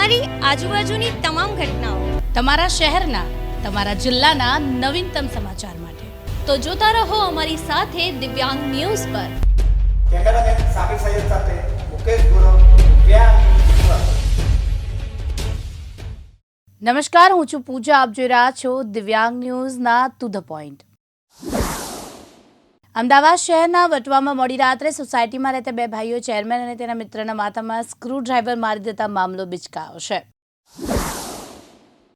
તમારી આજુબાજુની તમામ ઘટનાઓ, તમારા શહેરના, તમારા જિલ્લાના નવીનતમ સમાચાર માટે તો જોતા રહો અમારી સાથે દિવ્યાંગ ન્યૂઝ પર. કેમેરામેન સાબિર સૈયદ સાથે મુકેશ ગુરવ, દિવ્યાંગ ન્યૂઝ. નમસ્કાર, હું છું પૂજા. આપ જોઈ રહ્યા છો દિવ્યાંગ ન્યૂઝના ટુ ધ પોઈન્ટ. અમદાવાદ શહેરના વટવામાં મોડી રાત્રે સોસાયટીમાં રહેતા બે ભાઈઓ ચેરમેન અને તેના મિત્રના માથામાં સ્ક્રૂ ડ્રાઈવર મારી દેતા મામલો બિચકાયો છે.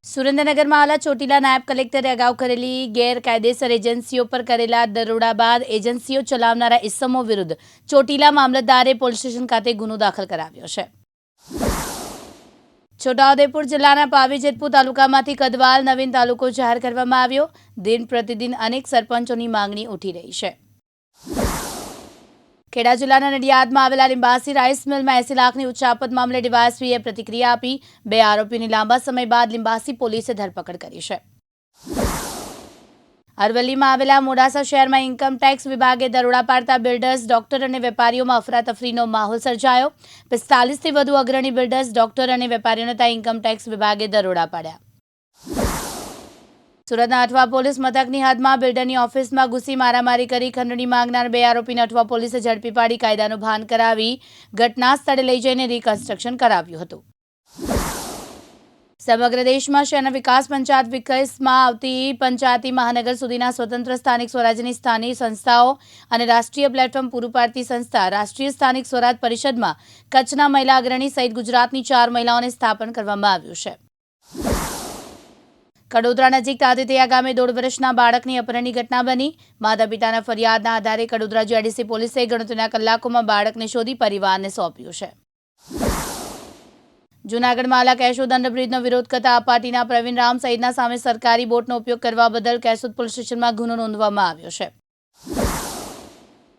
સુરેન્દ્રનગરમાં આવેલા ચોટીલા નાયબ કલેક્ટરે અગાઉ કરેલી ગેરકાયદેસર એજન્સીઓ પર કરેલા દરોડા બાદ એજન્સીઓ ચલાવનારા ઇસમો વિરુદ્ધ ચોટીલા મામલતદારે પોલીસ સ્ટેશન ખાતે ગુનો દાખલ કરાવ્યો છે. છોટાઉદેપુર જિલ્લાના પાવી જેતપુર તાલુકામાંથી કદવાલ નવીન તાલુકો જાહેર કરવામાં આવ્યો. દિન પ્રતિદિન અનેક સરપંચોની માંગણી ઉઠી રહી છે. ખેડા જિલ્લાના નડિયાદમાં આવેલા લિંબાસી રાઈસ મિલમાં 80 લાખની ઉચાપત મામલે ડીવાયએસપીએ પ્રતિક્રિયા આપી. બે આરોપીની લાંબા સમય બાદ લિંબાસી પોલીસે ધરપકડ કરી છે. અરવલ્લીમાં આવેલા મોડાસા શહેરમાં ઇન્કમટેક્સ વિભાગે દરોડા પાડતા બિલ્ડર્સ, ડોક્ટર અને વેપારીઓમાં અફરાતફરીનો માહોલ સર્જાયો. 45થી વધુ અગ્રણી બિલ્ડર્સ, ડોક્ટર અને વેપારીઓને ત્યાં ઇન્કમટેક્સ વિભાગે દરોડા પાડ્યા. સુરતના અઠવા પોલીસ મથકની હદમાં બિલ્ડરની ઓફિસમાં ઘૂસી મારામારી કરી ખંડણી માંગનાર બે આરોપીને અઠવા પોલીસે ઝડપી પાડી કાયદાનું ભાન કરાવી ઘટના સ્થળે લઈ જઈને રિકન્સ્ટ્રક્શન કરાવ્યું હતું. સમગ્ર દેશમાં શહેરના વિકાસ પંચાયત વિકાસમાં આવતી પંચાયતી મહાનગર સુધીના સ્વતંત્ર સ્થાનિક સ્વરાજ્યની સ્થાનિક સંસ્થાઓ અને રાષ્ટ્રીય પ્લેટફોર્મ પૂરું પાડતી સંસ્થા રાષ્ટ્રીય સ્થાનિક સ્વરાજ પરિષદમાં કચ્છના મહિલા અગ્રણી સહિત ગુજરાતની 4 મહિલાઓને સ્થાપન કરવામાં આવ્યું છે. કડોદરા નજીક તાતીતયા ગામે 1.5 વર્ષના બાળકની અપહરણની ઘટના બની. માતા પિતાના ફરિયાદના આધારે કડોદરા જીઆઈડીસી પોલીસે ગણતરીના કલાકોમાં બાળકને શોધી પરિવારને સોંપ્યું છે. જૂનાગઢમાં આવેલા કેશોદ અંડરબ્રિજનો વિરોધ કરતા પાર્ટીના પ્રવીણ રામ સહિતના સામે સરકારી બોટનો ઉપયોગ કરવા બદલ કેશોદ પોલીસ સ્ટેશનમાં ગુનો નોંધવામાં આવ્યો છે.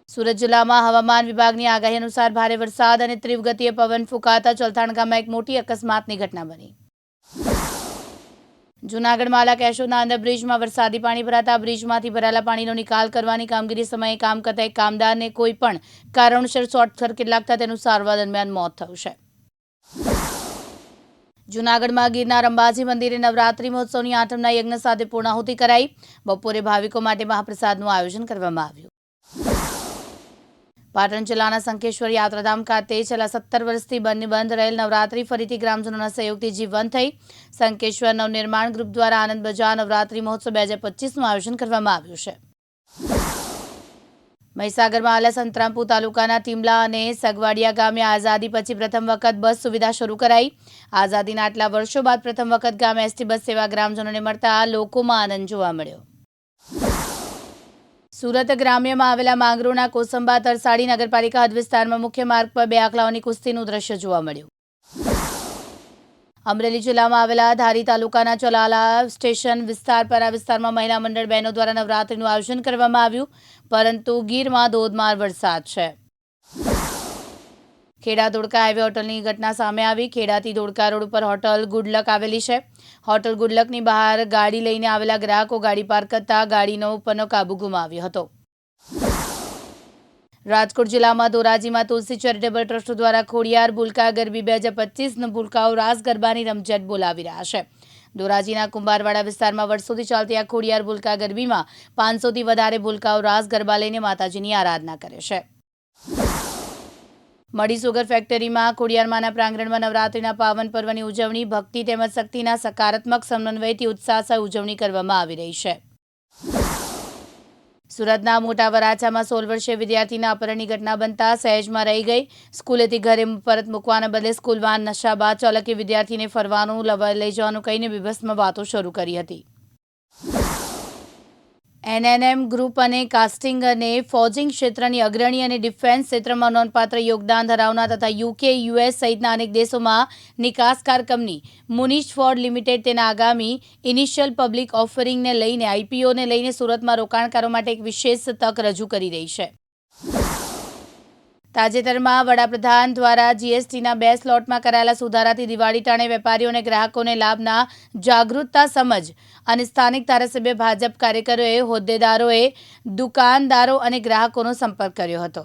સુરત જિલ્લામાં હવામાન વિભાગની આગાહી અનુસાર ભારે વરસાદ અને તીવ્ર ગતિએ પવન ફૂંકાતા ચલથાણ ગામમાં એક મોટી અકસ્માતની ઘટના બની. જૂનાગઢમાં આવેલા કેશોદના અંડરબ્રિજમાં વરસાદી પાણી ભરાતા બ્રિજમાંથી ભરાયેલા પાણીનો નિકાલ કરવાની કામગીરી સમયે કામ કરતા એક કામદારને કોઈ પણ કારણોસર શોર્ટ સર્કિટ લાગતા તેનું સારવાર દરમિયાન મોત થયું છે. જૂનાગઢમાં ગીરના અંબાજી મંદિરે નવરાત્રી મહોત્સવની 8મના યજ્ઞ સાથે પૂર્ણાહુતિ કરાઈ. બપોરે ભાવિકો માટે મહાપ્રસાદનું આયોજન કરવામાં આવ્યું. પાટણ જિલ્લાના શંખેશ્વર યાત્રાધામ ખાતે છેલ્લા 17 વર્ષથી બંધ રહેલ નવરાત્રી ફરીથી ગ્રામજનોના સહયોગથી જીવંત થઈ. શંખેશ્વર નવનિર્માણ ગ્રુપ દ્વારા આનંદ બજાર નવરાત્રી મહોત્સવ 2025નું આયોજન કરવામાં આવ્યું છે. મહીસાગરમાં આવેલા સંતરામપુર તાલુકાના ટીમલા અને સગવાડિયા ગામે આઝાદી પછી પ્રથમ વખત બસ સુવિધા શરૂ કરાઈ. આઝાદીના આટલા વર્ષો બાદ પ્રથમ વખત ગામે એસટી બસ સેવા ગ્રામજનોને મળતા લોકોમાં આનંદ જોવા મળ્યો. સુરત ગ્રામ્યમાં આવેલા માંગરોળના કોસંબા તરસાડી નગરપાલિકા હદ વિસ્તારમાં મુખ્ય માર્ગ પર 2 આખલાઓની કુસ્તીનું દ્રશ્ય જોવા મળ્યું. અમરેલી જિલ્લામાં આવેલા ધારી તાલુકાના ચલાલા સ્ટેશન વિસ્તાર પર આ વિસ્તારમાં મહિલા મંડળ બહેનો દ્વારા નવરાત્રીનું આયોજન કરવામાં આવ્યું, પરંતુ ગીરમાં ધોધમાર વરસાદ છે. ખેડા ધોળકા હાઈવે હોટલની ઘટના સામે આવી. ખેડાથી ધોળકા રોડ ઉપર હોટલ ગુડલક આવેલી છે. હોટલ ગુડલકની બહાર ગાડી લઈને આવેલા ગ્રાહકો ગાડી પાર્ક કરતા ગાડીનો ઉપરનો કાબુ ગુમાવ્યો હતો. રાજકોટ જિલ્લામાં ધોરાજીમાં તુલસી ચેરિટેબલ ટ્રસ્ટ દ્વારા ખોડિયાર ભૂલકા ગરબી 2025 ભૂલકાઓ રાસ ગરબાની રમઝટ બોલાવી રહ્યા છે. ધોરાજીના કુંભારવાડા વિસ્તારમાં વર્ષોથી ચાલતી આ ખોડિયાર ભૂલકા ગરબીમાં 500થી વધારે ભૂલકાઓ રાસ ગરબા લઈને માતાજીની આરાધના કરે છે. મડી સુગર ફેક્ટરીમાં ખોડિયારમાંના પ્રાંગણમાં નવરાત્રીના પાવન પર્વની ઉજવણી ભક્તિ તેમજ શક્તિના સકારાત્મક સમન્વયથી ઉત્સાહ સાથે ઉજવણી કરવામાં આવી રહી છે. સુરતના મોટા વરાછામાં 16 વર્ષીય વિદ્યાર્થીના અપહરણની ઘટના બનતા સહેજમાં રહી ગઈ. સ્કૂલેથી ઘરે પરત મૂકવાના બદલે સ્કૂલ વાન નશા બાદ ચાલકે વિદ્યાર્થીને ફરવાનું લઈ જવાનું કહીને બીભત્સ વાતો શરૂ કરી હતી. એનએનએમ ગ્રુપ અને કાસ્ટિંગ અને ફોર્જિંગ ક્ષેત્રની અગ્રણી અને ડિફેન્સ ક્ષેત્રમાં નોંધપાત્ર યોગદાન ધરાવનાર તથા યુકે, યુએસ સહિતના અનેક દેશોમાં નિકાસકાર કંપની મુનિશ ફોર્ડ લિમિટેડ તેના આગામી ઇનિશિયલ પબ્લિક ઓફરિંગને લઈને આઈપીઓને લઈને સુરતમાં રોકાણકારો માટે એક વિશેષ તક રજૂ કરી રહી છે. તાજેતરમાં વડાપ્રધાન દ્વારા જીએસટીના 2 સ્લોટમાં કરાયેલા સુધારાથી દિવાળી ટાણે વેપારીઓ અને ગ્રાહકોને લાભના જાગૃતતા સમજ અને સ્થાનિક ધારાસભ્ય ભાજપ કાર્યકરોએ, હોદ્દેદારોએ, દુકાનદારો અને ગ્રાહકોનો સંપર્ક કર્યો હતો.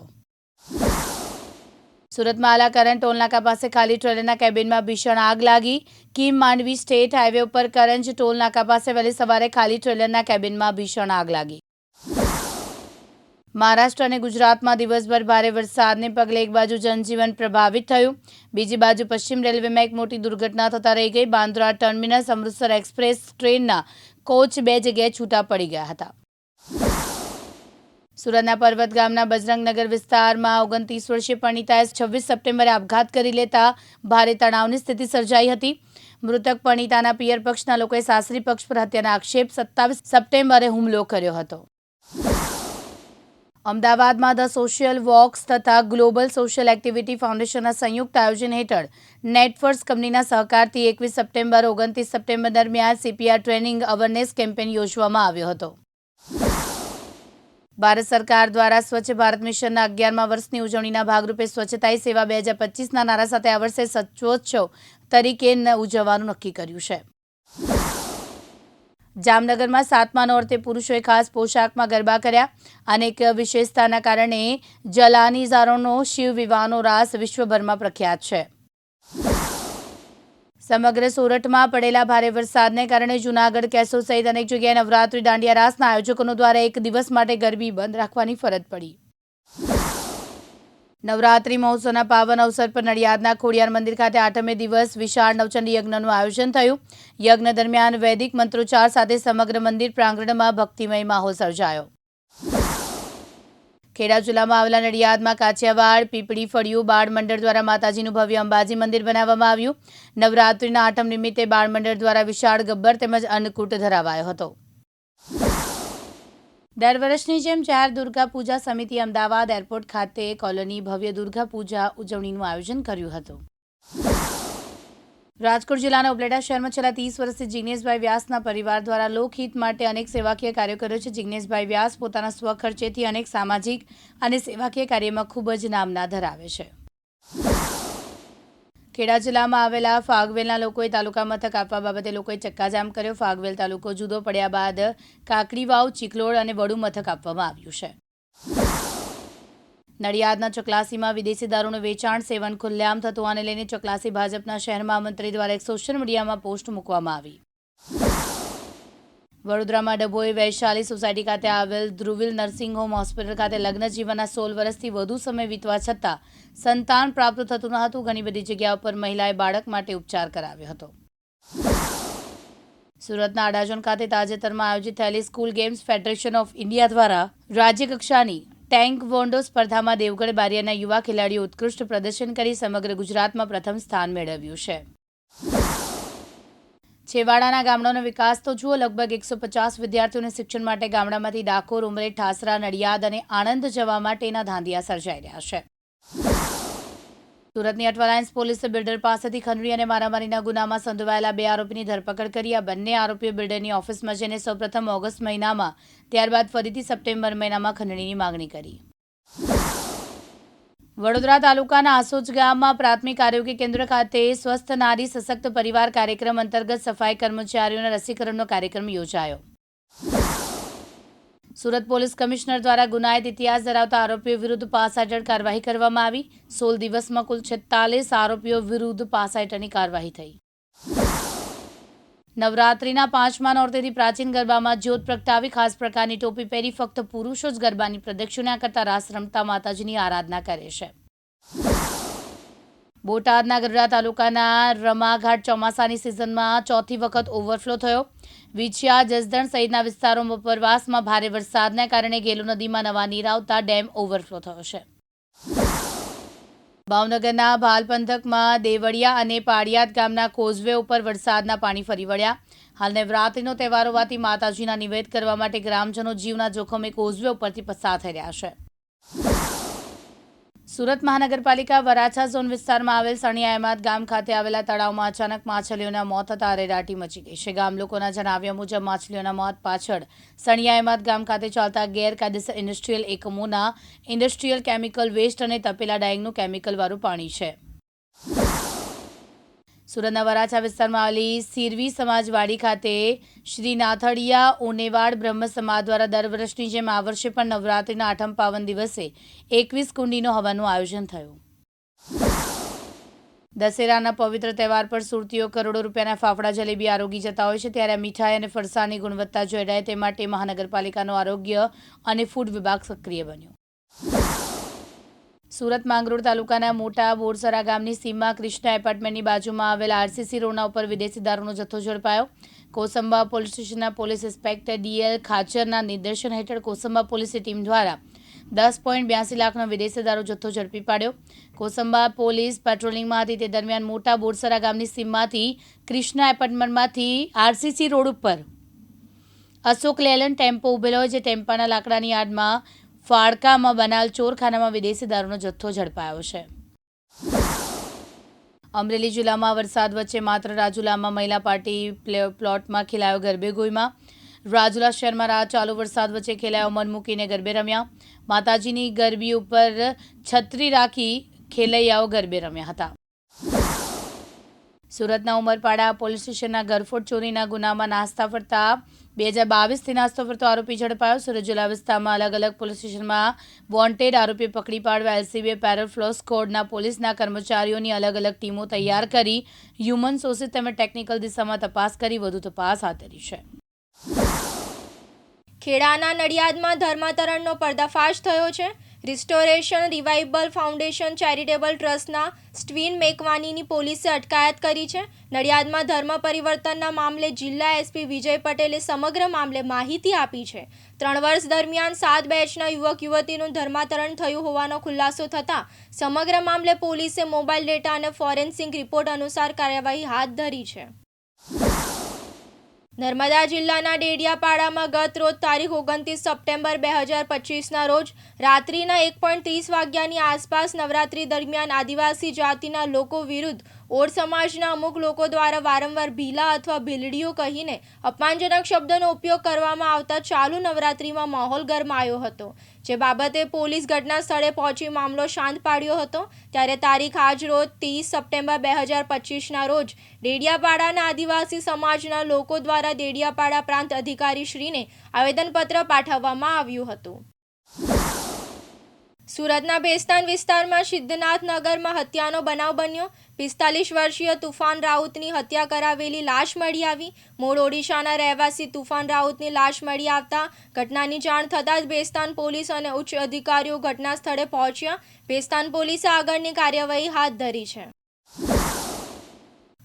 સુરતમાં આલાકરણ ટોલનાકા પાસે ખાલી ટ્રેલરના કેબિનમાં ભીષણ આગ લાગી. કીમ માંડવી સ્ટેટ હાઈવે ઉપર કરંજ ટોલનાકા પાસે વહેલી સવારે ખાલી ટ્રેલરના કેબિનમાં ભીષણ આગ લાગી. મહારાષ્ટ્ર અને ગુજરાતમાં દિવસભર ભારે વરસાદને પગલે એક બાજુ જનજીવન પ્રભાવિત થયું, બીજી બાજુ પશ્ચિમ રેલવેમાં એક મોટી દુર્ઘટના થતા રહી ગઈ. બાંદ્રા ટર્મિનસ અમૃતસર એક્સપ્રેસ ટ્રેનના કોચ 2 જગ્યાએ છૂટા પડી ગયા હતા. સુરતના પર્વત ગામના બજરંગનગર વિસ્તારમાં 29 વર્ષીય પરિણીતાએ 26 સપ્ટેમ્બરે આપઘાત કરી લેતા ભારે તણાવની સ્થિતિ સર્જાઈ હતી. મૃતક પરિણીતાના પિયર પક્ષના લોકોએ સાસરી પક્ષ પર હત્યાના આક્ષેપ 27 સપ્ટેમ્બરે હુમલો કર્યો હતો. અમદાવાદમાં ધ સોશિયલ વોક્સ તથા ગ્લોબલ સોશિયલ એક્ટિવિટી ફાઉન્ડેશનના સંયુક્ત આયોજન હેઠળ નેટફર્સ કંપનીના સહકારથી 21 સપ્ટેમ્બર 29 સપ્ટેમ્બર દરમિયાન CPR ટ્રેનિંગ અવેરનેસ કેમ્પેઇન યોજવામાં આવ્યો હતો. ભારત સરકાર દ્વારા સ્વચ્છ ભારત મિશનના 11મા વર્ષની ઉજવણીના ભાગરૂપે સ્વચ્છતા હી સેવા 2025ના નારા સાથે આ વર્ષે સ્વચ્છોત્સવ તરીકે ઉજવવાનું નક્કી કર્યું છે. જામનગરમાં 7મા નોરતે પુરુષોએ ખાસ પોશાકમાં ગરબા કર્યા. અનેક વિશેષતાના કારણે જલાનીઝારોનો શિવ વિવાહનો રાસ વિશ્વભરમાં પ્રખ્યાત છે. સમગ્ર સોરઠમાં પડેલા ભારે વરસાદને કારણે જૂનાગઢ, કેશોદ સહિત અનેક જગ્યાએ નવરાત્રી દાંડિયા રાસના આયોજકોનો દ્વારા એક દિવસ માટે ગરબી બંધ રાખવાની ફરજ પડી. નવરાત્રી મહોત્સવના પાવન અવસર પર નડિયાદના ખોડિયાર મંદિર ખાતે 8મે દિવસ વિશાળ નવચંડી યજ્ઞનું આયોજન થયું. યજ્ઞ દરમિયાન વૈદિક મંત્રોચ્ચાર સાથે સમગ્ર મંદિર પ્રાંગણમાં ભક્તિમય માહોલ સર્જાયો. ખેડા જિલ્લામાં આવેલા નડિયાદમાં કાછિયાવાડ પીપળી ફળિયું બાળ મંડળ દ્વારા માતાજીનું ભવ્ય અંબાજી મંદિર બનાવવામાં આવ્યું. નવરાત્રીના આઠમ નિમિત્તે બાળ મંડળ દ્વારા વિશાળ ગબ્બર તેમજ અન્નકૂટ ધરાવાયો હતો. દર વર્ષની જેમ જાહેર દુર્ગા પૂજા સમિતિ અમદાવાદ એરપોર્ટ ખાતે કોલોની ભવ્ય દુર્ગા પૂજા ઉજવણીનું આયોજન કર્યું હતું. રાજકોટ જિલ્લાના ઉપલેટા શહેરમાં છેલ્લા 30 વર્ષથી જિગ્નેશભાઈ વ્યાસના પરિવાર દ્વારા લોકહિત માટે અનેક સેવાકીય કાર્યો કર્યો છે. જિગ્નેશભાઈ વ્યાસ પોતાના સ્વખર્ચેથી અનેક સામાજિક અને સેવાકીય કાર્યમાં ખૂબ જ નામના ધરાવે છે. ખેડા જિલ્લામાં આવેલા ફાગવેલના લોકોએ તાલુકા મથક આપવા બાબતે લોકોએ ચક્કાજામ કર્યો. ફાગવેલ તાલુકો જુદો પડ્યા બાદ કાકડીવાવ, ચીખલોડ અને વડુ મથક આપવામાં આવ્યું છે. નડિયાદના ચોકલાસીમાં વિદેશી દારૂનું વેચાણ સેવન ખુલ્લેઆમ થતું આને લઈને ચોકલાસી ભાજપના શહેર મહામંત્રી દ્વારા એક સોશિયલ મીડિયામાં પોસ્ટ મૂકવામાં આવી. વડોદરામાં ડભોઈ વૈશાલી સોસાયટી ખાતે આવેલ ધ્રુવિલ નર્સિંગ હોમ હોસ્પિટલ ખાતે લગ્ન જીવનના 16 વર્ષથી વધુ સમય વીતવા છતાં સંતાન પ્રાપ્ત થતું ન હતું. ઘણી બધી જગ્યાઓ પર મહિલાએ બાળક માટે ઉપચાર કરાવ્યો હતો. સુરતના અડાજણ ખાતે તાજેતરમાં આયોજિત થયેલી school games federation of India દ્વારા રાજ્યકક્ષાની ટેકવોન્ડો સ્પર્ધામાં દેવગઢ બારિયાના યુવા ખેલાડીઓ ઉત્કૃષ્ટ પ્રદર્શન કરી સમગ્ર ગુજરાતમાં પ્રથમ સ્થાન મેળવ્યું છે. છેવાડાના ગામડાનો વિકાસ તો જુઓ. લગભગ 150 વિદ્યાર્થીઓને શિક્ષણ માટે ગામડામાંથી ડાકોર, ઉમરેઠ, ઠાસરા, નડિયાદ અને આણંદ જવા માટેના ધાંધિયા સર્જાઈ રહ્યા છે. સુરતની અઠવાલાઇન્સ પોલીસે બિલ્ડર પાસેથી ખંડણી અને મારામારીના ગુનામાં સંડોવાયેલા 2 આરોપીની ધરપકડ કરી. આ બંને આરોપીઓ બિલ્ડરની ઓફિસમાં જઈને સૌપ્રથમ ઓગસ્ટ મહિનામાં ત્યારબાદ ફરીથી સપ્ટેમ્બર મહિનામાં ખંડણીની માંગણી કરી. વડોદરા તાલુકાના આસોજ ગામમાં પ્રાથમિક આરોગ્ય કેન્દ્ર ખાતે સ્વસ્થ નારી સશક્ત પરિવાર કાર્યક્રમ અંતર્ગત સફાઈ કર્મચારીઓના રસીકરણનો કાર્યક્રમ યોજાયો. સુરત પોલીસ કમિશનર દ્વારા ગુનાહિત ઇતિહાસ ધરાવતા આરોપીઓ વિરુદ્ધ 5 હેઠળ કાર્યવાહી કરવામાં આવી. 16 દિવસમાં કુલ 46 આરોપીઓ વિરુદ્ધ 5 હેઠળની કાર્યવાહી થઈ. નવરાત્રીના 5મા નોરતેથી પ્રાચીન ગરબામાં જ્યોત પ્રગટાવી ખાસ પ્રકારની ટોપી પહેરી ફક્ત પુરુષો જ ગરબાની પ્રદક્ષિણા કરતા રાસ રમતા માતાજીની આરાધના કરે છે. બોટાદના ગઢડા તાલુકાના રમાઘાટ ચોમાસાની સિઝનમાં ચોથી વખત ઓવરફ્લો થયો. વિછિયા, જસદણ સહિતના વિસ્તારોમાં ઉપરવાસમાં ભારે વરસાદને કારણે ગેલો નદીમાં નવા નીર આવતા ડેમ ઓવરફ્લો થયો છે. ભાવનગરના ભાલ પંથકમાં દેવળિયા અને પાડિયાદ ગામના કોઝવે ઉપર વરસાદના પાણી ફરી વળ્યા. હાલ નવરાત્રીનો તહેવાર હોવાથી માતાજીના નિવેદ કરવા માટે ગ્રામજનો જીવના જોખમે કોઝવે ઉપરથી પસાર થઈ રહ્યા છે. સુરત મહાનગરપાલિકા વરાછા ઝોન વિસ્તારમાં આવેલ સણિયા અહેમદ ગામ ખાતે આવેલા તળાવમાં અચાનક માછલીઓના મોત થતા અરેરાટી મચી ગઈ છે. ગામ લોકોના જણાવ્યા મુજબ માછલીઓના મોત પાછળ સણિયા અહેમદ ગામ ખાતે ચાલતા ગેરકાયદેસર ઇન્ડસ્ટ્રીયલ એકમોના ઇન્ડસ્ટ્રીયલ કેમિકલ વેસ્ટ અને તપેલા ડાઇંગનું કેમિકલવાળું પાણી છે. સુરતના વરાછા વિસ્તારમાં આવેલી સિરવી સમાજવાડી ખાતે શ્રી નાથડિયા ઓનેવાડ બ્રહ્મ સમાજ દ્વારા દર વર્ષની જેમ આ વર્ષે પણ નવરાત્રિના આઠમ પાવન દિવસે 21 કુંડીનો હવનનું આયોજન થયું. દશેરાના પવિત્ર તહેવાર પર સુરતીઓ કરોડો રૂપિયાના ફાફડા જલેબી આરોગી જતા હોય છે, ત્યારે મીઠાઈ અને ફરસાણની ગુણવત્તા જળવાય તે માટે મહાનગરપાલિકાનો આરોગ્ય અને ફૂડ વિભાગ સક્રિય બન્યો. સુરત માંગરોળ તાલુકાના મોટા બોરસરા ગામની સીમમાં કૃષ્ણા એપાર્ટમેન્ટની બાજુમાં આવેલા આરસીસી રોડના ઉપર વિદેશી દારૂનો જથ્થો ઝડપાયો. કોસંબા પોલીસ સ્ટેશનના પોલીસ ઇન્સ્પેક્ટર ડીએલ ખાચરના નિર્દેશન હેઠળ કોસંબા પોલીસની ટીમ દ્વારા 10.82 લાખનો વિદેશી દારૂ જથ્થો ઝડપી પાડ્યો. કોસંબા પોલીસ પેટ્રોલિંગમાં હતી તે દરમિયાન મોટા બોરસરા ગામની સીમમાંથી કૃષ્ણા એપાર્ટમેન્ટમાંથી આરસીસી રોડ ઉપર અશોક લેલન ટેમ્પો ઉભેલો હોય, જે ટેમ્પાના લાકડાની આડમાં ફાળકામાં બનાવેલ ચોરખાનામાં વિદેશી દારૂનો જથ્થો ઝડપાયો છે. અમરેલી જિલ્લામાં વરસાદ વચ્ચે માત્ર રાજુલામાં મહિલા પાર્ટી પ્લોટમાં ખેલાયો ગરબે ગોઈમાં. રાજુલા શહેરમાં ચાલુ વરસાદ વચ્ચે ખેલાયો મન મૂકીને ગરબે રમ્યા. માતાજીની ગરબી ઉપર છત્રી રાખી ખેલૈયાઓ ગરબે રમ્યા હતા. સુરતના ઉમરપાડા પોલીસ સ્ટેશનના ઘરફોડ ચોરીના ગુનામાં નાસ્તા ફરતા 2022થી નાસ્તો ફરતો આરોપી ઝડપાયો. સુરત જિલ્લા વિસ્તારમાં અલગ અલગ પોલીસ સ્ટેશનમાં વોન્ટેડ આરોપી પકડી પાડવા એલસીબીએ પેરાફ્લો સ્કોડના પોલીસના કર્મચારીઓની અલગ અલગ ટીમો તૈયાર કરી હ્યુમન સોર્સિસ તેમજ ટેકનિકલ દિશામાં તપાસ કરી વધુ તપાસ હાથ ધરી છે. ખેડાના નડિયાદમાં ધર્માંતરણનો પર્દાફાશ થયો છે. રિસ્ટોરેશન રિવાઇવલ ફાઉન્ડેશન ચેરિટેબલ ટ્રસ્ટના સ્ટીવન મેકવાનીની પોલીસે અટકાયત કરી છે. નડિયાદમાં ધર્મ પરિવર્તનના મામલે જિલ્લા એસપી વિજય પટેલે સમગ્ર મામલે માહિતી આપી છે. 3 વર્ષ દરમિયાન 7 બેચના યુવક યુવતીનું ધર્માંતરણ થયું હોવાનો ખુલાસો થતાં સમગ્ર મામલે પોલીસે મોબાઈલ ડેટા અને ફોરેન્સિક રિપોર્ટ અનુસાર કાર્યવાહી હાથ ધરી છે. નર્મદા જિલ્લાના ડેડિયાપાડામાં ગત રોજ તારીખ 29 સપ્ટેમ્બર 2025ના રોજ રાત્રિના 1:30 વાગ્યાની આસપાસ નવરાત્રી દરમિયાન આદિવાસી જાતિના લોકો વિરુદ્ધ ઓડ સમાજના અમુક લોકો દ્વારા વારંવાર ભીલા અથવા ભીલડીઓ કહીને અપમાનજનક શબ્દોનો ઉપયોગ કરવામાં આવતા ચાલુ નવરાત્રીમાં માહોલ ગરમાયો હતો, જે બાબતે પોલીસ ઘટના સ્થળે પહોંચી મામલો શાંત પાડ્યો હતો. ત્યારે તારીખ આજ રોજ 30 સપ્ટેમ્બર 2025ના રોજ ડેડિયાપાડાના આદિવાસી સમાજના લોકો દ્વારા ડેડિયાપાડા પ્રાંત અધિકારીશ્રીને આવેદનપત્ર પાઠવવામાં આવ્યું હતું. સુરતના ભેસ્તાન વિસ્તારમાં સિદ્ધનાથ નગરમાં હત્યાનો બનાવ બન્યો. 45 વર્ષીય તુફાન રાઉતની હત્યા કરાવેલી લાશ મળી આવી. મૂળ ઓડિશાના રહેવાસી તુફાન રાઉતની લાશ મળી આવતા ઘટનાની જાણ થતાં જ ભેસ્તાન પોલીસ અને ઉચ્ચ અધિકારીઓ ઘટના સ્થળે પહોંચ્યા. ભેસ્તાન પોલીસે આગળની કાર્યવાહી હાથ ધરી છે.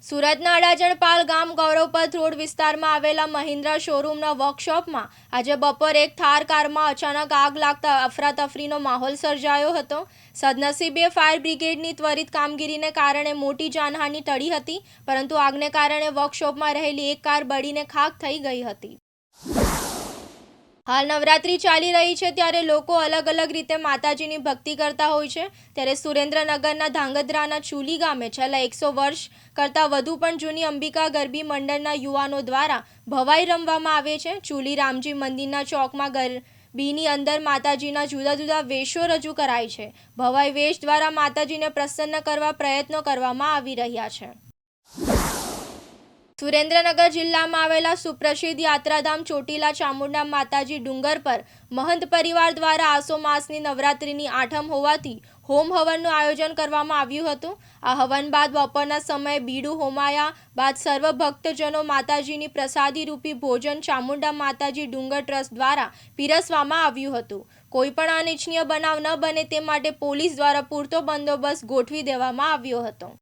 સુરતના અડાજણપાલ ગામ ગૌરવપથ રોડ વિસ્તારમાં આવેલા મહિન્દ્રા શોરૂમના વર્કશોપમાં આજે બપોરે એક થાર કારમાં અચાનક આગ લાગતા અફરાતફરીનો માહોલ સર્જાયો હતો. સદનસીબે ફાયર બ્રિગેડની ત્વરિત કામગીરીને કારણે મોટી જાનહાનિ ટળી હતી, પરંતુ આગને કારણે વર્કશોપમાં રહેલી એક કાર બળીને ખાખ થઈ ગઈ હતી. હાલ નવરાત્રી ચાલી રહી છે, ત્યારે લોકો અલગ અલગ રીતે માતાજીની ભક્તિ કરતા હોય છે. ત્યારે સુરેન્દ્રનગરના ધાંગધ્રાના ચુલી ગામે છેલ્લા 100 વર્ષ કરતાં વધુ પણ જૂની અંબિકા ગરબી મંડળના યુવાનો દ્વારા ભવાઈ રમવામાં આવે છે. ચુલી રામજી મંદિરના ચોકમાં ગરબીની અંદર માતાજીના જુદા જુદા વેશો રજૂ કરાય છે. ભવાઈ વેશ દ્વારા માતાજીને પ્રસન્ન કરવા પ્રયત્નો કરવામાં આવી રહ્યા છે. સુરેન્દ્રનગર જિલ્લામાં આવેલા સુપ્રસિદ્ધ યાત્રાધામ ચોટીલા ચામુંડા માતાજી ડુંગર પર મહંત પરિવાર દ્વારા આસો માસની નવરાત્રિની આઠમ હોવાથી હોમ હવનનું આયોજન કરવામાં આવ્યું હતું. આ હવન બાદ બપોરના સમયે બીડું હોમાયા બાદ સર્વ ભક્તજનો માતાજીની પ્રસાદી રૂપી ભોજન ચામુંડા માતાજી ડુંગર ટ્રસ્ટ દ્વારા પીરસવામાં આવ્યું હતું. કોઈ પણ અનિચ્છનીય બનાવ ન બને તે માટે પોલીસ દ્વારા પૂરતો બંદોબસ્ત ગોઠવી દેવામાં આવ્યો હતો.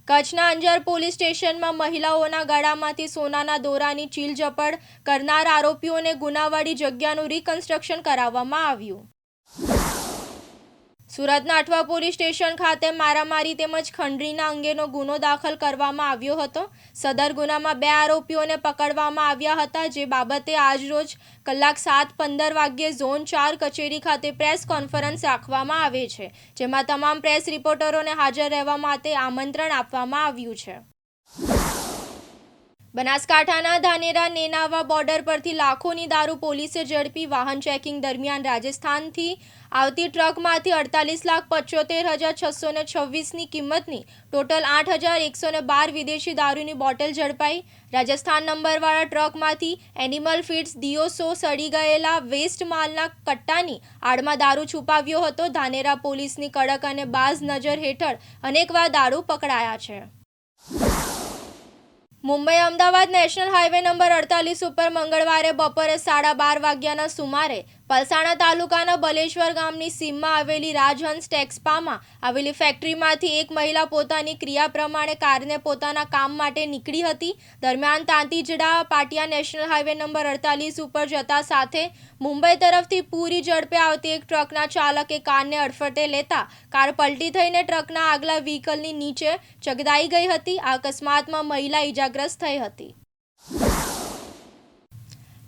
કચ્છના અંજાર પોલીસ સ્ટેશનમાં મહિલાઓના ગળામાંથી સોનાના દોરાની ચીલઝપડ કરનાર આરોપીઓને ગુનાવાળી જગ્યાનું રિકન્સ્ટ્રક્શન કરાવવામાં આવ્યું. સુરતના અઠવા પોલીસ સ્ટેશન ખાતે મારામારી તેમજ ખંડણીના અંગેનો ગુનો દાખલ કરવામાં આવ્યો હતો. સદર ગુનામાં 2 આરોપીઓને પકડવામાં આવ્યા હતા, જે બાબતે આજરોજ કલાક 7:15 વાગ્યે ઝોન 4 કચેરી ખાતે પ્રેસ કોન્ફરન્સ રાખવામાં આવે છે, જેમાં તમામ પ્રેસ રિપોર્ટરોને હાજર રહેવા માટે આમંત્રણ આપવામાં આવ્યું છે. બનાસકાંઠાના ધાનેરા નેનાવા બોર્ડર પરથી લાખોની દારૂ પોલીસે ઝડપી. વાહન ચેકિંગ દરમિયાન રાજસ્થાનથી આવતી ટ્રકમાંથી 48,75,626ની કિંમતની ટોટલ 8,112 વિદેશી દારૂની બોટલ ઝડપાઈ. રાજસ્થાન નંબરવાળા ટ્રકમાંથી એનિમલ ફીડ્સ દિયોસો સડી ગયેલા વેસ્ટ માલના કટ્ટાની આડમાં દારૂ છુપાવ્યો હતો. ધાનેરા પોલીસની કડક અને બાઝ નજર હેઠળ અનેકવાર દારૂ પકડાયા છે. Mumbai Ahmedabad national highway number 48 ઉપર મંગળવારે બપોરે 12:30 વાગ્યાના સુમારે પલસાણા તાલુકાના બલેશ્વર ગામની સીમમાં આવેલી રાજહંસ ટેક્સપામાં આવેલી ફેક્ટરીમાંથી એક મહિલા પોતાની ક્રિયા પ્રમાણે કારને પોતાના કામ માટે નીકળી હતી. દરમિયાન તાંતીજડા પાટિયા નેશનલ હાઈવે નંબર 48 ઉપર જતા સાથે મુંબઈ તરફથી પૂરી ઝડપે આવતી એક ટ્રકના ચાલકે કારને અડફટે લેતા કાર પલટી થઈને ટ્રકના આગલા વ્હીકલની નીચે ચગદાઈ ગઈ હતી. આ અકસ્માતમાં મહિલા ઈજાગ્રસ્ત થઈ હતી.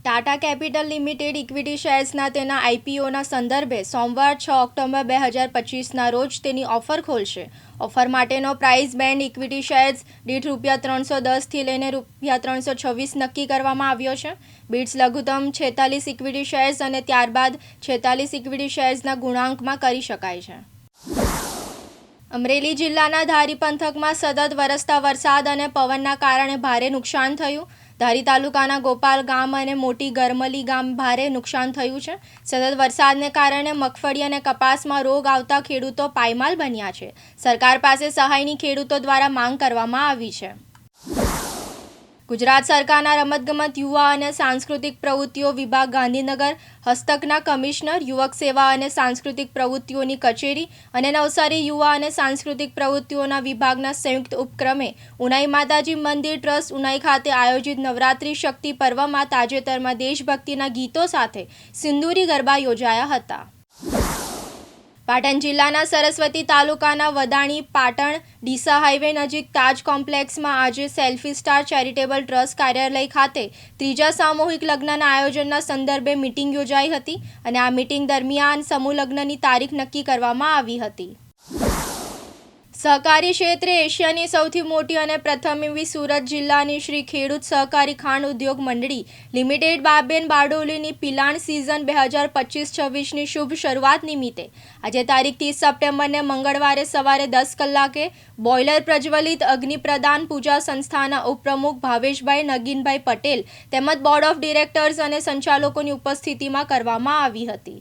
ટાટા કેપિટલ લિમિટેડ ઇક્વિટી શેર્સના તેના આઈપીઓના સંદર્ભે સોમવાર 6 ઓક્ટોબર 2025ના રોજ તેની ઓફર ખોલશે. ઓફર માટેનો પ્રાઇસ બેન્ડ ઇક્વિટી શેર્સ દીઠ ₹310થી લઈને ₹326 નક્કી કરવામાં આવ્યો છે. બિડ્સ લઘુત્તમ 46 ઇક્વિટી શેર્સ અને ત્યારબાદ 46 ઇક્વિટી શેર્સના ગુણાંકમાં કરી શકાય છે. અમરેલી જિલ્લાના ધારી પંથકમાં સતત વરસતા વરસાદ અને પવનના કારણે ભારે નુકસાન થયું. ધારી તાલુકાના ગોપાલ ગામ અને મોટી ગરમલી ગામ ભારે નુકસાન થયું છે. સતત વરસાદને કારણે મગફળી અને કપાસમાં રોગ આવતા ખેડૂતો પાયમાલ બન્યા છે. સરકાર પાસે સહાયની ખેડૂતો દ્વારા માંગ કરવામાં આવી છે. ગુજરાત સરકારના રમતગમત યુવા અને સાંસ્કૃતિક પ્રવૃત્તિઓ વિભાગ ગાંધીનગર હસ્તકના કમિશનર, યુવક સેવા અને સાંસ્કૃતિક પ્રવૃત્તિઓની કચેરી અને નવસારી યુવા અને સાંસ્કૃતિક પ્રવૃત્તિઓના વિભાગના સંયુક્ત ઉપક્રમે ઉનાઈ માતાજી મંદિર ટ્રસ્ટ ઉનાઈ ખાતે આયોજિત નવરાત્રિ શક્તિ પર્વમાં તાજેતરમાં દેશભક્તિના ગીતો સાથે સિંદૂરી ગરબા યોજાયા હતા. પાટણ જિલ્લાના સરસ્વતી તાલુકાના વદાણી પાટણ ડીસા હાઈવે નજીક તાજ કોમ્પ્લેક્સમાં આજે સેલ્ફી સ્ટાર ચેરિટેબલ ટ્રસ્ટ કાર્યાલય ખાતે ત્રીજા સામૂહિક લગ્નના આયોજનના સંદર્ભે મીટિંગ યોજાઈ હતી અને આ મીટિંગ દરમિયાન સમૂહ લગ્નની તારીખ નક્કી કરવામાં આવી હતી. સહકારી ક્ષેત્રે એશિયાની સૌથી મોટી અને પ્રથમ એવી સુરત જિલ્લાની શ્રી ખેડૂત સહકારી ખાંડ ઉદ્યોગ મંડળી લિમિટેડ બાબેન બારડોલીની પિલાણ સિઝન 2025-26ની શુભ શરૂઆત નિમિત્તે આજે તારીખ 30 સપ્ટેમ્બરને મંગળવારે સવારે 10 કલાકે બોઇલર પ્રજ્વલિત અગ્નિ પ્રદાન પૂજા સંસ્થાના ઉપપ્રમુખ ભાવેશભાઈ નગીનભાઈ પટેલ તેમજ બોર્ડ ઓફ ડિરેક્ટર્સ અને સંચાલકોની ઉપસ્થિતિમાં કરવામાં આવી હતી.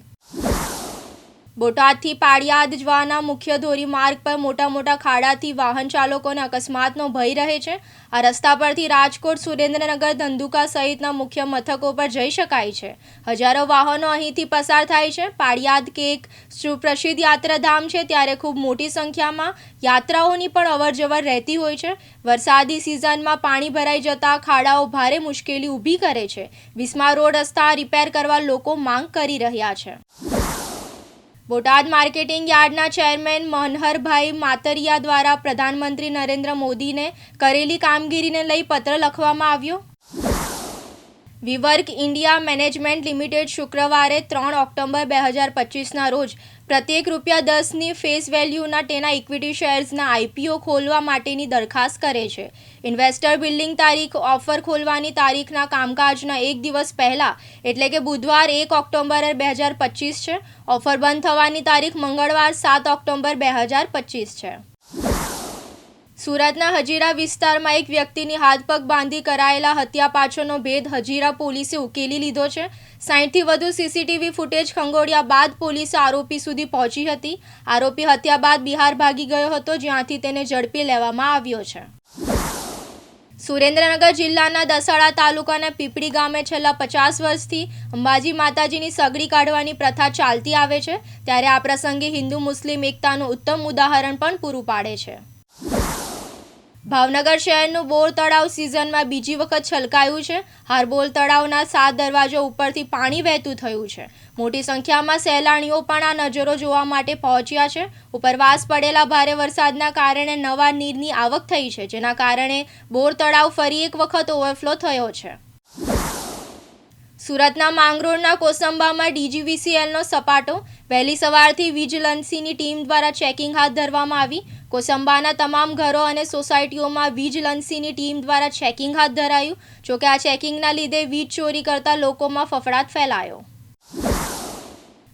બોટાદથી પાળિયાદ જવાના મુખ્ય ધોરીમાર્ગ પર મોટા ખાડાથી વાહન ચાલકોને અકસ્માતનો ભય રહે છે. આ રસ્તા પરથી રાજકોટ, સુરેન્દ્રનગર, ધંધુકા સહિતના મુખ્ય મથકો પર જઈ શકાય છે. હજારો વાહનો અહીંથી પસાર થાય છે. પાળિયાદ કે એક સુપ્રસિદ્ધ યાત્રાધામ છે, ત્યારે ખૂબ મોટી સંખ્યામાં યાત્રાઓની પણ અવરજવર રહેતી હોય છે. વરસાદી સિઝનમાં પાણી ભરાઈ જતા ખાડાઓ ભારે મુશ્કેલી ઊભી કરે છે. વિસ્મા રોડ રસ્તા રિપેર કરવા લોકો માંગ કરી રહ્યા છે. બોટાદ માર્કેટિંગ યાર્ડના ચેરમેન મનહરભાઈ માતરિયા દ્વારા પ્રધાનમંત્રી નરેન્દ્ર મોદીને કરેલી કામગીરીને લઈ પત્ર લખવામાં આવ્યો. વીવર્ક ઇન્ડિયા મેનેજમેન્ટ લિમિટેડ શુક્રવારે 3 ઓક્ટોબર 2025ના રોજ પ્રત્યેક ₹10ની ફેસ વેલ્યુના તેના ઇક્વિટી શેર્સના આઈપીઓ ખોલવા માટેની દરખાસ્ત કરે છે. ઇન્વેસ્ટર બિલ્ડિંગ તારીખ ઓફર ખોલવાની તારીખના કામકાજના એક દિવસ પહેલા એટલે કે બુધવાર 1 ઓક્ટોબર 2025 છે. ઓફર બંધ થવાની તારીખ મંગળવાર 7 ઓક્ટોબર 2025 છે. સુરતના હજીરા વિસ્તારમાં એક વ્યક્તિની હાથ પગ બાંધી કરાયેલા હત્યા પાછળનો ભેદ હજીરા પોલીસે ઉકેલી લીધો છે. 60થી વધુ સીસીટીવી ફૂટેજ ખંગોળ્યા બાદ પોલીસે આરોપી સુધી પહોંચી હતી. આરોપી હત્યા બાદ બિહાર ભાગી ગયો હતો, જ્યાંથી તેને ઝડપી લેવામાં આવ્યો છે. સુરેન્દ્રનગર જિલ્લાના દસાડા તાલુકાના પીપળી ગામે છેલ્લા 50 વર્ષથી અંબાજી માતાજીની સગડી કાઢવાની પ્રથા ચાલતી આવે છે. ત્યારે આ પ્રસંગે હિન્દુ મુસ્લિમ એકતાનું ઉત્તમ ઉદાહરણ પણ પૂરું પાડે છે. ભાવનગર શહેરનું બોર તળાવ સિઝનમાં બીજી વખત છલકાયું છે. હાર બોર તળાવના 7 દરવાજો ઉપરથી પાણી વહેતું થયું છે. મોટી સંખ્યામાં સહેલાણીઓ પણ આ નજારો જોવા માટે પહોંચ્યા છે. ઉપરવાસ પડેલા ભારે વરસાદના કારણે નવા નીરની આવક થઈ છે, જેના કારણે બોર તળાવ ફરી એક વખત ઓવરફ્લો થયો છે. સુરતના માંગરોળના કોસંબામાં DGVCLનો સપાટો વહેલી સવારથી વિજિલન્સની ટીમ દ્વારા ચેકિંગ હાથ ધરવામાં આવી. કોસંબાના તમામ ઘરો અને સોસાયટીઓમાં વિજિલન્સની ટીમ દ્વારા ચેકિંગ હાથ ધરાયું. જોકે આ ચેકિંગના લીધે વીજ ચોરી કરતા લોકોમાં ફફડાટ ફેલાયો.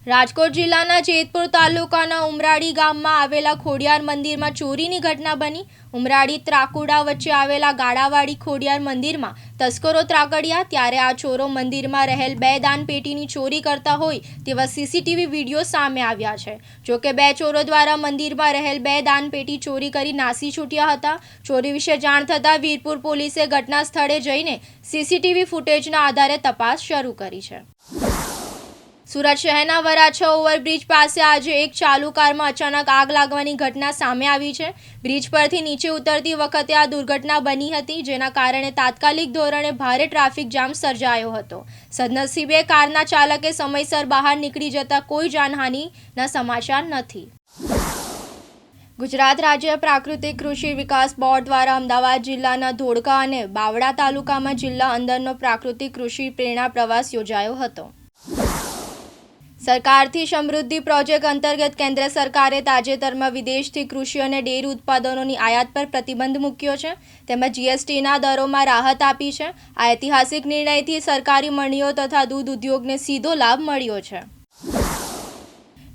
રાજકોટ જિલ્લાના જેતપુર તાલુકાના ઉમરાડી ગામમાં આવેલા ખોડિયાર મંદિરમાં ચોરીની ઘટના બની. ઉમરાડી ત્રાકુડા વચ્ચે આવેલા ગાડાવાડી ખોડિયાર મંદિરમાં તસ્કરો ત્રાકડ્યા ત્યારે આ ચોરો મંદિરમાં રહેલ 2 દાનપેટીની ચોરી કરતા હોય તેવા CCTV વિડીયો સામે આવ્યા છે. જોકે 2 ચોરો દ્વારા મંદિરમાં રહેલ 2 દાનપેટી ચોરી કરી નાસી છૂટ્યા હતા. ચોરી વિશે જાણ થતાં વીરપુર પોલીસે ઘટના સ્થળે જઈને CCTV ફૂટેજના આધારે તપાસ શરૂ કરી છે. સુરત શહેરના વરાછા ઓવરબ્રિજ પાસે આજે એક ચાલુ કારમાં અચાનક આગ લાગવાની ઘટના સામે આવી છે. બ્રિજ પરથી નીચે ઉતરતી વખતે આ દુર્ઘટના બની હતી, જેના કારણે તાત્કાલિક ધોરણે ભારે ટ્રાફિક જામ સર્જાયો હતો. સદનસીબે કારના ચાલકે સમયસર બહાર નીકળી જતા કોઈ જાનહાનિના સમાચાર નથી. ગુજરાત રાજ્ય પ્રાકૃતિક કૃષિ વિકાસ બોર્ડ દ્વારા અમદાવાદ જિલ્લાના ધોળકા અને બાવળા તાલુકામાં જિલ્લા અંદરનો પ્રાકૃતિક કૃષિ પ્રેરણા પ્રવાસ યોજાયો હતો. સરકારથી સમૃદ્ધિ પ્રોજેક્ટ અંતર્ગત કેન્દ્ર સરકારે તાજેતરમાં વિદેશથી કૃષિ અને ડેરી ઉત્પાદનોની આયાત પર પ્રતિબંધ મૂક્યો છે. તેમજ GSTના દરોમાં રાહત આપી છે. આ ઐતિહાસિક નિર્ણયથી સરકારી મંડીઓ તથા દૂધ ઉદ્યોગને સીધો લાભ મળ્યો છે.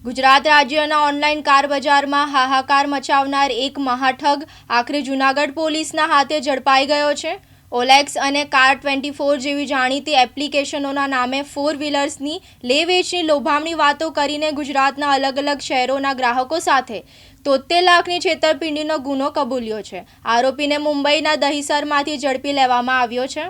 ગુજરાત રાજ્યના ઓનલાઈન કાર બજારમાં હાહાકાર મચાવનાર એક મહાઠગ આખરે જૂનાગઢ પોલીસના હાથે ઝડપાઈ ગયો છે. OLX અને કાર24 જેવી જાણીતી એપ્લિકેશનોના નામે 4 વ્હીલર્સની લે-વેચની લોભામણી વાતો કરીને ગુજરાતના અલગ અલગ શહેરોના ગ્રાહકો સાથે 73 લાખની છેતરપિંડીનો ગુનો કબૂલ્યો છે. આરોપીને મુંબઈના દહીસરમાંથી ઝડપી લેવામાં આવ્યો છે.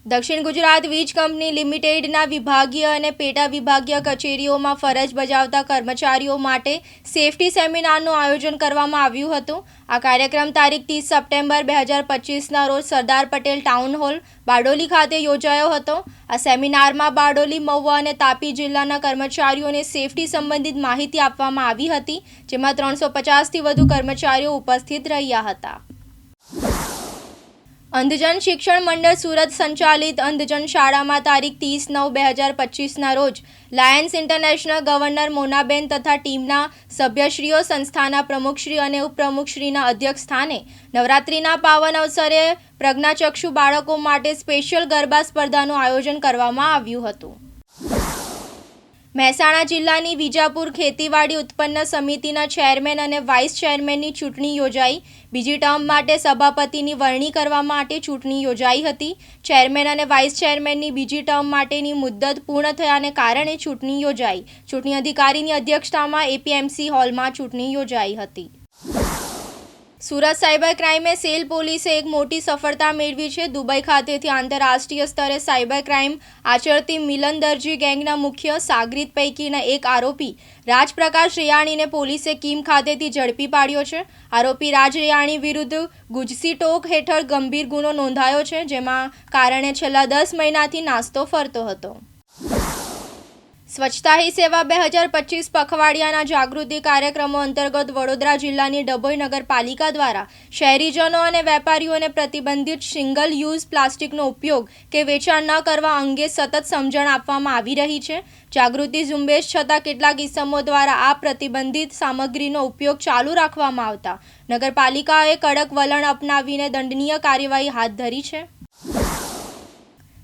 દક્ષિણ ગુજરાત વીજ કંપની લિમિટેડના વિભાગીય અને પેટા વિભાગીય કચેરીઓમાં ફરજ બજાવતા કર્મચારીઓ માટે સેફટી સેમિનારનું આયોજન કરવામાં આવ્યું હતું. આ કાર્યક્રમ તારીખ 30 સપ્ટેમ્બર 2025ના રોજ સરદાર પટેલ ટાઉન હોલ બારડોલી ખાતે યોજાયો હતો. આ સેમિનારમાં બારડોલી, મહુવા અને તાપી જિલ્લાના કર્મચારીઓને સેફટી સંબંધિત માહિતી આપવામાં આવી હતી, જેમાં 350થી વધુ કર્મચારીઓ ઉપસ્થિત રહ્યા હતા. અંધજન શિક્ષણ મંડળ સુરત સંચાલિત અંધજન શાળામાં તારીખ 30/9/2025ના રોજ લાયન્સ ઇન્ટરનેશનલ ગવર્નર મોનાબેન તથા ટીમના સભ્યશ્રીઓ, સંસ્થાના પ્રમુખશ્રી અને ઉપપ્રમુખશ્રીના અધ્યક્ષ સ્થાને નવરાત્રિના પાવન અવસરે પ્રજ્ઞાચક્ષુ બાળકો માટે સ્પેશિયલ ગરબા સ્પર્ધાનું આયોજન કરવામાં આવ્યું હતું. મહેસાણા જિલ્લાની વિજાપુર ખેતીવાડી ઉત્પન્ન સમિતિના ચેરમેન અને વાઇસ ચેરમેનની ચૂંટણી યોજાઈ. બીજી ટર્મ માટે સભાપતિની વરણી કરવા માટે ચૂંટણી યોજાઈ હતી. ચેરમેન અને વાઇસ ચેરમેનની બીજી ટર્મ માટેની મુદ્દત પૂર્ણ થયાને કારણે ચૂંટણી યોજાઈ. ચૂંટણી અધિકારીની અધ્યક્ષતામાં APMC હોલમાં ચૂંટણી યોજાઈ હતી. સુરત સાયબર ક્રાઇમે સેલ પોલીસે એક મોટી સફળતા મેળવી છે. દુબઈ ખાતેથી આંતરરાષ્ટ્રીય સ્તરે સાયબર ક્રાઇમ આચરતી મિલન દરજી ગેંગના મુખ્ય સાગરીત પૈકીના એક આરોપી રાજપ્રકાશ રિયાણીને પોલીસે કીમ ખાતેથી ઝડપી પાડ્યો છે. આરોપી રાજ રિયાણી વિરુદ્ધ ગુજસી ટોક હેઠળ ગંભીર ગુનો નોંધાયો છે, જેમાં કારણે છેલ્લા 10 મહિનાથી નાસ્તો ફરતો હતો. સ્વચ્છતા હી સેવા 2025 પખવાડિયાના જાગૃતિ કાર્યક્રમો અંતર્ગત વડોદરા જિલ્લાની ડભોઈ નગરપાલિકા દ્વારા શહેરીજનો અને વેપારીઓને પ્રતિબંધિત સિંગલ યુઝ પ્લાસ્ટિકનો ઉપયોગ કે વેચાણ ન કરવા અંગે સતત સમજણ આપવામાં આવી રહી છે. જાગૃતિ ઝુંબેશ છતાં કેટલાક ઇસમો દ્વારા આ પ્રતિબંધિત સામગ્રીનો ઉપયોગ ચાલુ રાખવામાં આવતા નગરપાલિકાએ કડક વલણ અપનાવીને દંડનીય કાર્યવાહી હાથ ધરી છે.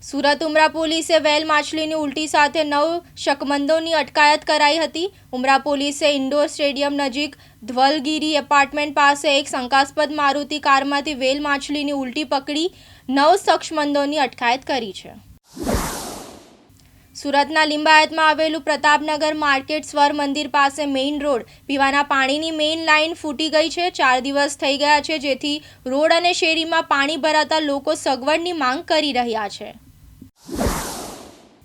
સુરત ઉમરા પોલીસે વેલ માછલીની ઉલટી સાથે 9 શકમંદોની અટકાયત કરાઈ હતી. ઉમરા પોલીસે ઇન્ડોર સ્ટેડિયમ નજીક ધ્વલગીરી એપાર્ટમેન્ટ પાસે એક શંકાસ્પદ મારુતિ કારમાંથી વેલ માછલીની ઉલટી પકડી 9 શકમંદોની અટકાયત કરી છે. સુરતના લિંબાયતમાં આવેલું પ્રતાપનગર માર્કેટ સ્વર મંદિર પાસે મેઇન રોડ પીવાના પાણીની મેઇન લાઇન ફૂટી ગઈ છે. 4 દિવસ થઈ ગયા છે, જેથી રોડ અને શેરીમાં પાણી ભરાતા લોકો સગવડની માંગ કરી રહ્યા છે.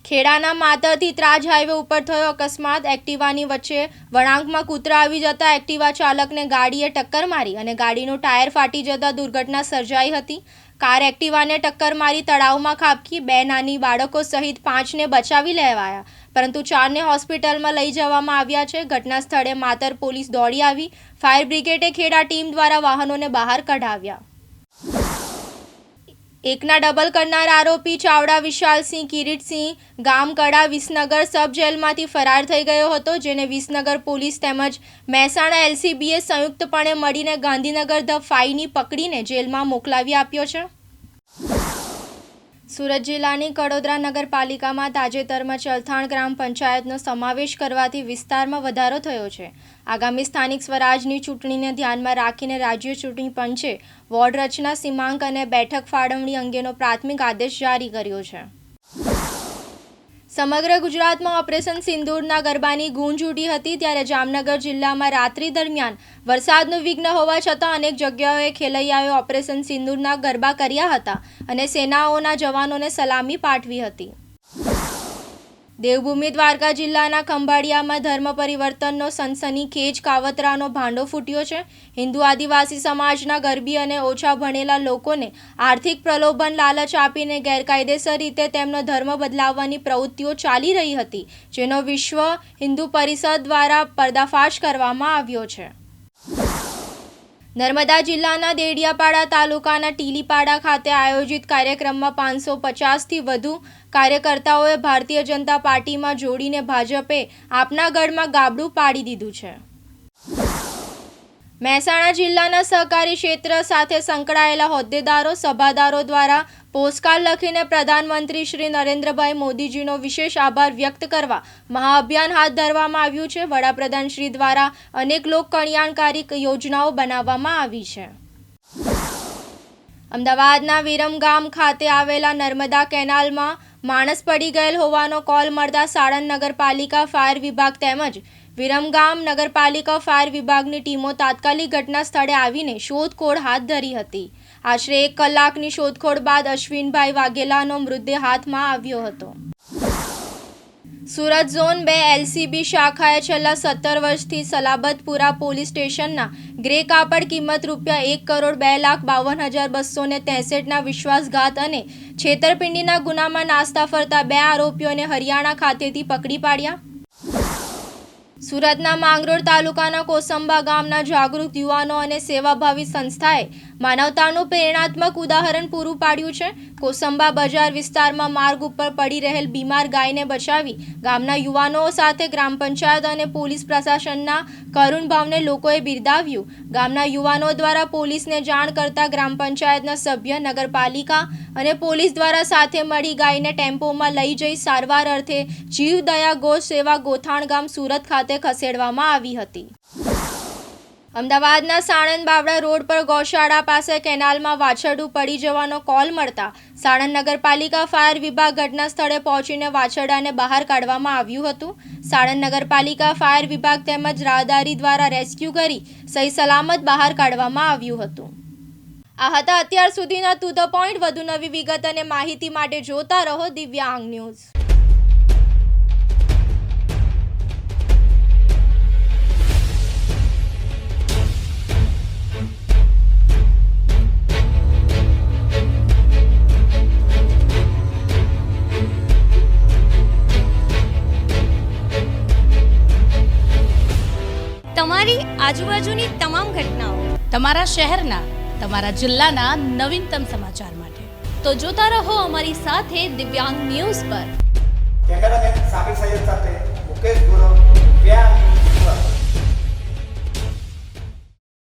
ખેડાના માતરથી ત્રાજ હાઈવે ઉપર થયો અકસ્માત. એક્ટિવાની વચ્ચે વળાંકમાં કૂતરા આવી જતા એક્ટિવા ચાલકને ગાડીએ ટક્કર મારી અને ગાડીનું ટાયર ફાટી જતા દુર્ઘટના સર્જાઈ હતી. કાર એક્ટિવાને ટક્કર મારી તળાવમાં ખાબકી. 2 નાની બાળકો સહિત 5ને બચાવી લેવાયા, પરંતુ 4ને હોસ્પિટલમાં લઈ જવામાં આવ્યા છે. ઘટના સ્થળે માતર પોલીસ દોડી આવી. ફાયર બ્રિગેડે ખેડા ટીમ દ્વારા વાહનોને બહાર કઢાવ્યા. એકના ડબલ કરનાર આરોપી ચાવડા વિશાલસિંહ કિરીટસિંહ ગામકડા વિસનગર સબ જેલમાંથી ફરાર થઈ ગયો હતો, જેને વિસનગર પોલીસ તેમજ મહેસાણા એલસીબીએ સંયુક્તપણે મળીને ગાંધીનગર ધ ફાઈની પકડીને જેલમાં મોકલાવી આપ્યો છે. સુરત જિલ્લાની કડોદરા નગરપાલિકામાં તાજેતરમાં ચલથાણ ગ્રામ પંચાયતનો સમાવેશ કરવાથી વિસ્તારમાં વધારો થયો છે. આગામી સ્થાનિક સ્વરાજની ચૂંટણીને ધ્યાનમાં રાખીને રાજ્ય ચૂંટણી પંચે વોર્ડ રચના સીમાંક અને બેઠક ફાળવણી અંગેનો પ્રાથમિક આદેશ જારી કર્યો છે. સમગ્ર ગુજરાતમાં ઓપરેશન સિંદૂરના ગરબાની ગૂંજ ઉઠી હતી, ત્યારે જામનગર જિલ્લામાં રાત્રિ દરમિયાન વરસાદનું વિઘ્ન હોવા છતાં અનેક જગ્યાઓએ ખેલૈયાઓએ ઓપરેશન સિંદૂરના ગરબા કર્યા હતા અને સેનાઓના જવાનોને સલામી પાઠવી હતી. દેવભૂમિ દ્વારકા જિલ્લાના ખંભાળિયામાં ધર્મ પરિવર્તનનો સનસનીખેજ કાવતરાનો ભાંડો ફૂટ્યો છે. હિન્દુ આદિવાસી સમાજના ગરબી અને ઓછા ભણેલા લોકોને આર્થિક પ્રલોભન લાલચ આપીને ગેરકાયદેસર રીતે તેમનો ધર્મ બદલાવવાની પ્રવૃત્તિઓ ચાલી રહી હતી, જેનો વિશ્વ હિન્દુ પરિષદ દ્વારા પર્દાફાશ કરવામાં આવ્યો છે. નર્મદા જિલ્લાના દેડિયાપાડા તાલુકાના ટીલીપાડા ખાતે આયોજિત કાર્યક્રમમાં 550થી વધુ કાર્યકર્તાઓએ ભારતીય જનતા પાર્ટીમાં જોડીને ભાજપે આપના ગઢમાં ગાબડું પાડી દીધું છે. મહેસાણા જિલ્લાના સહકારી ક્ષેત્ર સાથે સંકળાયેલા હોદ્દેદારો સભાદારો દ્વારા પોસ્ટકાર્ડ લખીને પ્રધાનમંત્રી શ્રી નરેન્દ્રભાઈ મોદીજીનો વિશેષ આભાર વ્યક્ત કરવા મહાઅભિયાન હાથ ધરવામાં આવ્યું છે. વડાપ્રધાન શ્રી દ્વારા અનેક લોક કલ્યાણકારી યોજનાઓ બનાવવામાં આવી છે. અમદાવાદના વિરમગામ ખાતે આવેલા નર્મદા કેનાલમાં માણસ પડી ગયેલ હોવાનો કોલ મળતા સાણંદ નગરપાલિકા ફાયર વિભાગ તેમજ વિરમગામ નગરપાલિકા ફાયર વિભાગની ટીમો તાત્કાલિક ઘટના સ્થળે આવીને શોધખોળ હાથ ધરી હતી. આશરે 1 કલાકની શોધખોળ બાદ અશ્વિનભાઈ વાઘેલાનો મૃતદેહ હાથમાં આવ્યો હતો. સુરત ઝોન 2 એલસીબી શાખાએ છેલ્લા 17 વર્ષથી સલાબતપુરા પોલીસ સ્ટેશનના ગ્રે કાપડ કિંમત ₹2,52,263ના વિશ્વાસઘાત અને છેતરપિંડીના ગુનામાં નાસ્તા ફરતા 2 આરોપીઓને હરિયાણા ખાતેથી પકડી પાડ્યા. સુરતના માંગરોળ તાલુકાના કોસંબા ગામના જાગૃત યુવાનો અને સેવાભાવી સંસ્થાએ માનવતાનું પ્રેરણાત્મક ઉદાહરણ પૂરું પાડ્યું છે. કોસંબા બજાર વિસ્તારમાં માર્ગ ઉપર પડી રહેલ બીમાર ગાયને બચાવી ગામના યુવાનો સાથે ગ્રામ પંચાયત અને પોલીસ પ્રશાસનના કરુણ ભાવને લોકોએ બિરદાવ્યું. ગામના યુવાનો દ્વારા પોલીસને જાણ કરતા ગ્રામ પંચાયતના સભ્ય, નગરપાલિકા અને પોલીસ દ્વારા સાથે મળી ગાયને ટેમ્પોમાં લઈ જઈ સારવાર અર્થે જીવદયા ગૌ સેવા ગોથાણ ગામ સુરત ખાતે ખસેડવામાં આવી હતી. અમદાવાદના સાણંદ બાવડા રોડ પર ગૌશાળા પાસે કેનાલમાં વાછરડું પડી જવાનો કોલ મળતા સાણંદ નગરપાલિકા ફાયર વિભાગ ઘટના સ્થળે પહોંચીને વાછરડાને બહાર કાઢવામાં આવ્યું હતું. સાણંદ નગરપાલિકા ફાયર વિભાગ તેમજ રાહદારી દ્વારા રેસ્ક્યુ કરી સહી સલામત બહાર કાઢવામાં આવ્યું હતું. આ હતા અત્યાર સુધીના ટુ ધ પોઈન્ટ. વધુ નવી વિગત અને માહિતી માટે જોતા રહો દિવ્યાંગ ન્યૂઝ. તમારી આજુબાજુની તમામ ઘટનાઓ, તમારા શહેરના, તમારા જિલ્લાના નવીનતમ સમાચાર માટે તો જોતા રહો અમારી સાથે દિવ્યાંગ ન્યૂઝ પર. કેમેરામેન સાબિર સૈયદ સાથે મુકેશ ગુરુ, દિવ્યાંગ